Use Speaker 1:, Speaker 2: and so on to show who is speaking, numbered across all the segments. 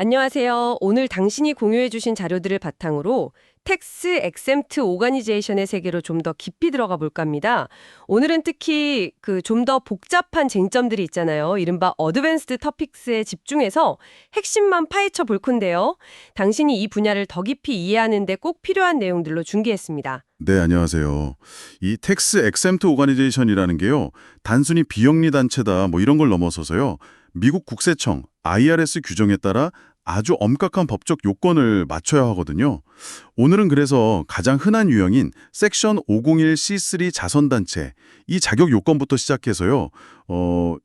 Speaker 1: 안녕하세요. 오늘 당신이 공유해 주신 자료들을 바탕으로 텍스 엑셈트 오가니제이션의 세계로 좀 더 깊이 들어가 볼까 합니다. 오늘은 특히 그 좀 더 복잡한 쟁점들이 있잖아요. 이른바 어드밴스드 터픽스에 집중해서 핵심만 파헤쳐 볼 건데요. 당신이 이 분야를 더 깊이 이해하는 데 꼭 필요한 내용들로 준비했습니다.
Speaker 2: 네, 안녕하세요. 이 텍스 엑셈트 오가니제이션이라는 게요. 단순히 비영리 단체다 뭐 이런 걸 넘어서서요. 미국 국세청 IRS 규정에 따라 아주 엄격한 법적 요건을 맞춰야 하거든요. 오늘은 그래서 가장 흔한 유형인 섹션 501C3 자선단체 이 자격 요건부터 시작해서요.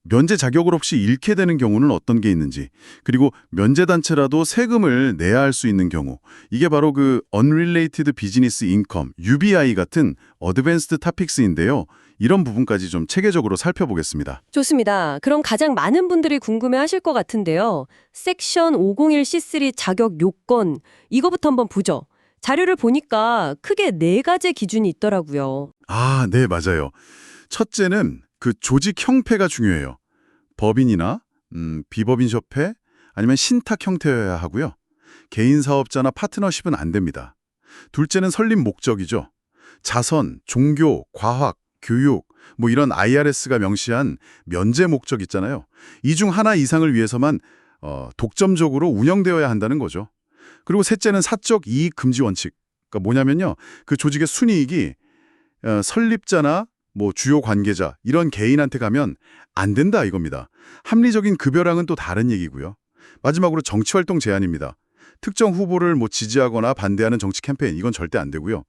Speaker 2: 면제 자격을 혹시 잃게 되는 경우는 어떤 게 있는지, 그리고 면제 단체라도 세금을 내야 할 수 있는 경우, 이게 바로 그 Unrelated Business Income, UBI 같은 어드밴스드 토픽스인데요. 이런 부분까지 좀 체계적으로 살펴보겠습니다.
Speaker 1: 좋습니다. 그럼 가장 많은 분들이 궁금해하실 것 같은데요. 섹션 501C3 자격 요건 이거부터 한번 보죠. 자료를 보니까 크게 네 가지 기준이 있더라고요.
Speaker 2: 아, 네, 맞아요. 첫째는 그 조직 형태가 중요해요. 법인이나 비법인 협회 아니면 신탁 형태여야 하고요. 개인 사업자나 파트너십은 안 됩니다. 둘째는 설립 목적이죠. 자선, 종교, 과학, 교육, 뭐 이런 IRS가 명시한 면제 목적 있잖아요. 이 중 하나 이상을 위해서만 독점적으로 운영되어야 한다는 거죠. 그리고 셋째는 사적 이익 금지 원칙. 그러니까 뭐냐면요. 그 조직의 순이익이 설립자나 뭐 주요 관계자 이런 개인한테 가면 안 된다 이겁니다. 합리적인 급여랑은 또 다른 얘기고요. 마지막으로 정치활동 제한입니다. 특정 후보를 뭐 지지하거나 반대하는 정치 캠페인 이건 절대 안 되고요.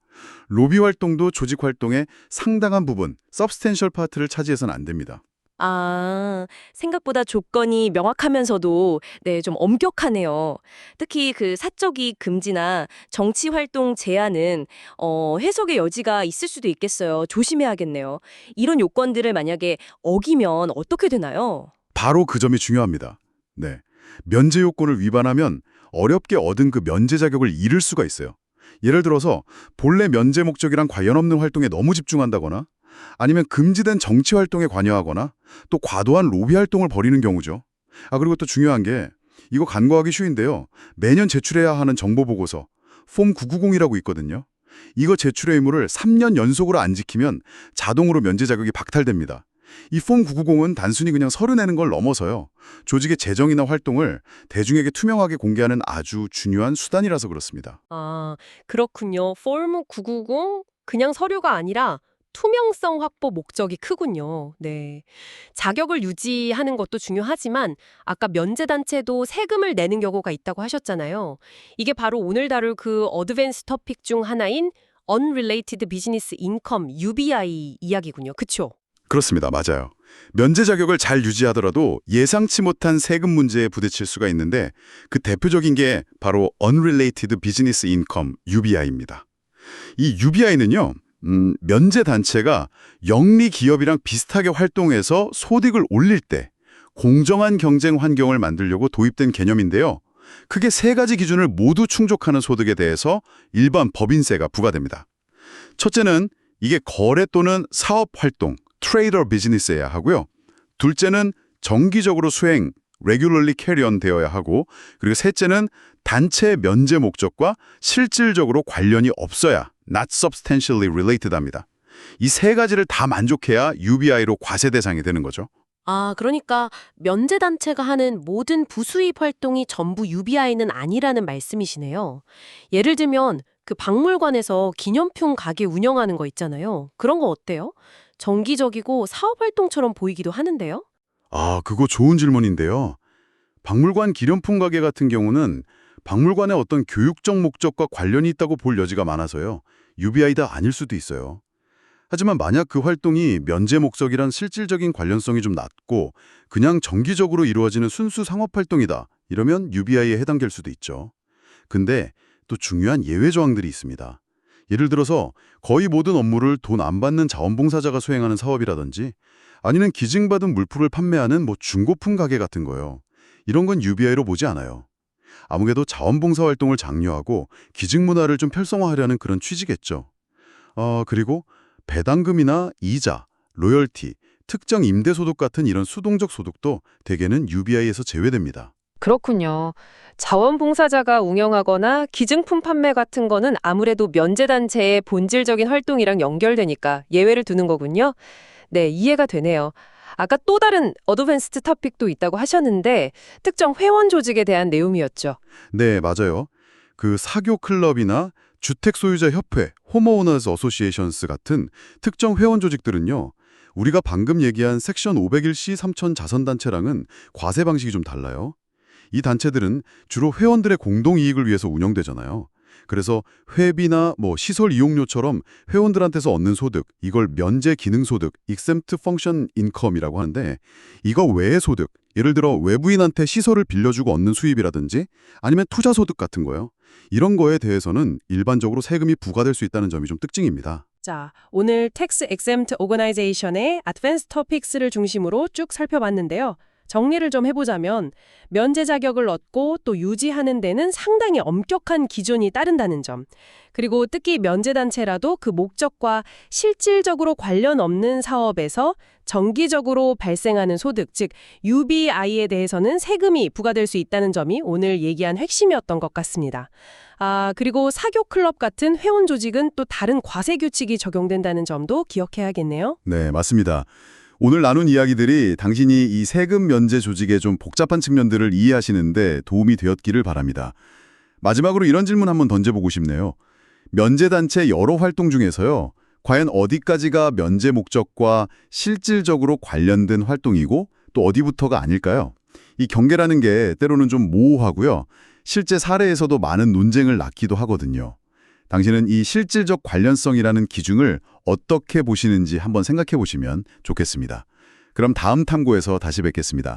Speaker 2: 로비 활동도 조직 활동의 상당한 부분, substantial 파트를 차지해서는 안 됩니다.
Speaker 3: 아, 생각보다 조건이 명확하면서도 네, 좀 엄격하네요. 특히 그 사적 이익 금지나 정치 활동 제한은 해석의 여지가 있을 수도 있겠어요. 조심해야겠네요. 이런 요건들을 만약에 어기면 어떻게 되나요?
Speaker 2: 바로 그 점이 중요합니다. 네. 면제 요건을 위반하면 어렵게 얻은 그 면제 자격을 잃을 수가 있어요. 예를 들어서 본래 면제 목적이랑 관련 없는 활동에 너무 집중한다거나 아니면 금지된 정치 활동에 관여하거나 또 과도한 로비 활동을 벌이는 경우죠. 그리고 또 중요한 게 이거 간과하기 쉬운데요. 매년 제출해야 하는 정보보고서 폼 990이라고 있거든요. 이거 제출의 의무를 3년 연속으로 안 지키면 자동으로 면제 자격이 박탈됩니다. 이 폼 990은 단순히 그냥 서류 내는 걸 넘어서요. 조직의 재정이나 활동을 대중에게 투명하게 공개하는 아주 중요한 수단이라서 그렇습니다.
Speaker 1: 아, 그렇군요. 폼 990 그냥 서류가 아니라 투명성 확보 목적이 크군요. 네. 자격을 유지하는 것도 중요하지만 아까 면제단체도 세금을 내는 경우가 있다고 하셨잖아요. 이게 바로 오늘 다룰 그 어드밴스 토픽 중 하나인 Unrelated Business Income, UBI 이야기군요. 그쵸?
Speaker 2: 그렇습니다. 맞아요. 면제 자격을 잘 유지하더라도 예상치 못한 세금 문제에 부딪힐 수가 있는데 그 대표적인 게 바로 Unrelated Business Income, UBI입니다. 이 UBI는요. 면제 단체가 영리 기업이랑 비슷하게 활동해서 소득을 올릴 때 공정한 경쟁 환경을 만들려고 도입된 개념인데요. 크게 세 가지 기준을 모두 충족하는 소득에 대해서 일반 법인세가 부과됩니다. 첫째는 이게 거래 또는 사업 활동, 트레이더 비즈니스여야 하고요. 둘째는 정기적으로 수행, regularly carry on 되어야 하고, 그리고 셋째는 단체 면제 목적과 실질적으로 관련이 없어야 not substantially related 합니다. 이 세 가지를 다 만족해야 UBI로 과세 대상이 되는 거죠.
Speaker 1: 아, 그러니까 면제단체가 하는 모든 부수입 활동이 전부 UBI는 아니라는 말씀이시네요. 예를 들면 그 박물관에서 기념품 가게 운영하는 거 있잖아요. 그런 거 어때요? 정기적이고 사업 활동처럼 보이기도 하는데요.
Speaker 2: 그거 좋은 질문인데요. 박물관 기념품 가게 같은 경우는 박물관의 어떤 교육적 목적과 관련이 있다고 볼 여지가 많아서요. UBI다 아닐 수도 있어요. 하지만 만약 그 활동이 면제 목적이란 실질적인 관련성이 좀 낮고 그냥 정기적으로 이루어지는 순수 상업활동이다. 이러면 UBI에 해당될 수도 있죠. 근데 또 중요한 예외 조항들이 있습니다. 예를 들어서 거의 모든 업무를 돈 안 받는 자원봉사자가 수행하는 사업이라든지 아니면 기증받은 물품을 판매하는 뭐 중고품 가게 같은 거요. 이런 건 UBI로 보지 않아요. 아무래도 자원봉사 활동을 장려하고 기증 문화를 좀 활성화하려는 그런 취지겠죠. 그리고 배당금이나 이자, 로열티, 특정 임대소득 같은 이런 수동적 소득도 대개는 UBI에서 제외됩니다.
Speaker 1: 그렇군요. 자원봉사자가 운영하거나 기증품 판매 같은 거는 아무래도 면제단체의 본질적인 활동이랑 연결되니까 예외를 두는 거군요. 네, 이해가 되네요. 아까 또 다른 어드밴스드 토픽도 있다고 하셨는데 특정 회원 조직에 대한 내용이었죠.
Speaker 2: 네, 맞아요. 그 사교 클럽이나 주택 소유자 협회, 호머오너즈 어소시에이션스 같은 특정 회원 조직들은요. 우리가 방금 얘기한 섹션 501C 3000 자선단체랑은 과세 방식이 좀 달라요. 이 단체들은 주로 회원들의 공동 이익을 위해서 운영되잖아요. 그래서 회비나 시설 이용료처럼 회원들한테서 얻는 소득, 이걸 면제 기능 소득, exempt function income이라고 하는데 이거 외의 소득, 예를 들어 외부인한테 시설을 빌려주고 얻는 수입이라든지 아니면 투자 소득 같은 거요. 이런 거에 대해서는 일반적으로 세금이 부과될 수 있다는 점이 좀 특징입니다.
Speaker 1: 자, 오늘 Tax Exempt Organization의 Advanced Topics를 중심으로 쭉 살펴봤는데요. 정리를 좀 해보자면 면제 자격을 얻고 또 유지하는 데는 상당히 엄격한 기준이 따른다는 점. 그리고 특히 면제단체라도 그 목적과 실질적으로 관련 없는 사업에서 정기적으로 발생하는 소득, 즉 UBI에 대해서는 세금이 부과될 수 있다는 점이 오늘 얘기한 핵심이었던 것 같습니다. 그리고 사교 클럽 같은 회원 조직은 또 다른 과세 규칙이 적용된다는 점도 기억해야겠네요.
Speaker 2: 네, 맞습니다. 오늘 나눈 이야기들이 당신이 이 세금 면제 조직의 좀 복잡한 측면들을 이해하시는데 도움이 되었기를 바랍니다. 마지막으로 이런 질문 한번 던져보고 싶네요. 면제단체 여러 활동 중에서요. 과연 어디까지가 면제 목적과 실질적으로 관련된 활동이고 또 어디부터가 아닐까요? 이 경계라는 게 때로는 좀 모호하고요. 실제 사례에서도 많은 논쟁을 낳기도 하거든요. 당신은 이 실질적 관련성이라는 기준을 어떻게 보시는지 한번 생각해 보시면 좋겠습니다. 그럼 다음 탐구에서 다시 뵙겠습니다.